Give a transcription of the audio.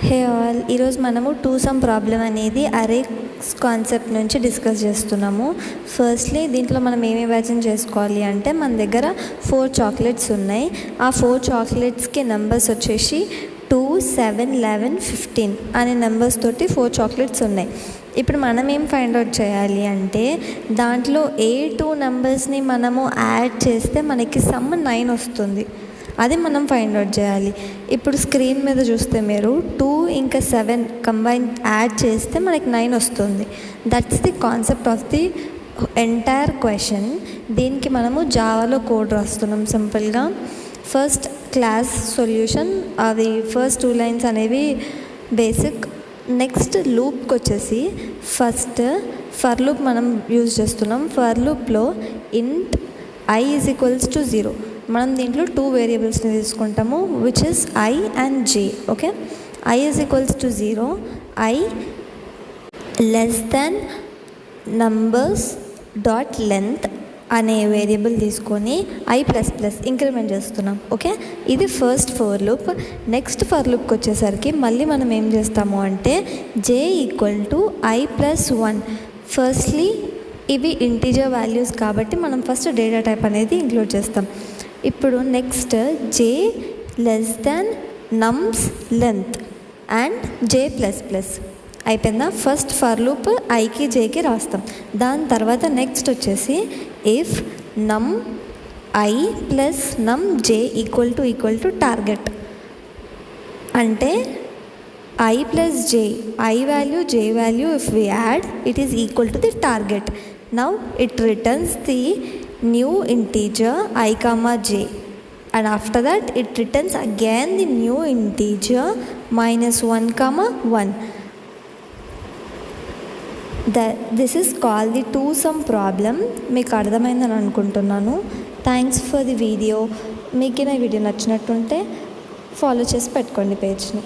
Hey all, ఈరోజు మనము two some problem అనేది అరేస్ కాన్సెప్ట్ నుంచి డిస్కస్ చేస్తున్నాము. ఫస్ట్లీ దీంట్లో మనం ఏమి ఇమాజిన్ చేసుకోవాలి అంటే మన దగ్గర 4 చాక్లెట్స్ ఉన్నాయి. ఆ 4 చాక్లెట్స్కి నెంబర్స్ వచ్చేసి 2, 7, 11, 15 అనే నెంబర్స్ తోటి 4 చాక్లెట్స్ ఉన్నాయి. ఇప్పుడు మనం ఏం ఫైండ్ అవుట్ చేయాలి అంటే దాంట్లో ఏ 2 నెంబర్స్ని మనము యాడ్ చేస్తే మనకి సమ్ 9 వస్తుంది. అది మనం ఫైండ్ అవుట్ చేయాలి. ఇప్పుడు స్క్రీన్ మీద చూస్తే మీరు 2 ఇంకా 7 కంబైన్ యాడ్ చేస్తే మనకి 9 వస్తుంది. That's the concept of the entire question. దీనికి మనము జావాలో కోడ్ రాస్తున్నాం సింపుల్గా. ఫస్ట్ క్లాస్ సొల్యూషన్, అవి ఫస్ట్ 2 లైన్స్ అనేవి బేసిక్. నెక్స్ట్ లూప్కి వచ్చేసి ఫస్ట్ ఫర్ లూప్ మనం యూజ్ చేస్తున్నాం. ఫర్ లూప్లో ఇంట్ i ఈజ్ ఈక్వల్స్ టు 0. మనం దీంట్లో 2 వేరియబుల్స్ని తీసుకుంటాము, which is i and j. Okay, i is equals to 0, i less than numbers dot length అనే వేరియబుల్ తీసుకొని i++ ఇంక్రిమెంట్ చేస్తున్నాం. ఓకే, ఇది first for loop. Next for లూప్కి వచ్చేసరికి మళ్ళీ మనం ఏం చేస్తాము అంటే j equal to i+1. Firstly ఇవి ఇంటీజర్ వాల్యూస్ కాబట్టి మనం ఫస్ట్ డేటా టైప్ అనేది ఇంక్లూడ్ చేస్తాం. ఇప్పుడు next j less than nums length and j++ అయిపోయిందా. ఫస్ట్ ఫర్ లూప్ ఐకి జేకి రాస్తాం. దాని తర్వాత నెక్స్ట్ వచ్చేసి ఇఫ్ నమ్ i ప్లస్ నమ్ j ఈక్వల్ టు టార్గెట్ అంటే i plus j, i value, j value, if we add, it is equal to the target. Now it returns the new integer i comma j, and after that it returns again the new integer -1 comma 1. This is called the two sum problem. మీకు అర్థమైందని అనుకుంటున్నాను. Thanks for the video. మీకు ఈ video నచ్చినట్టుంటే follow చేసి పెట్టుకోండి పేజ్ని.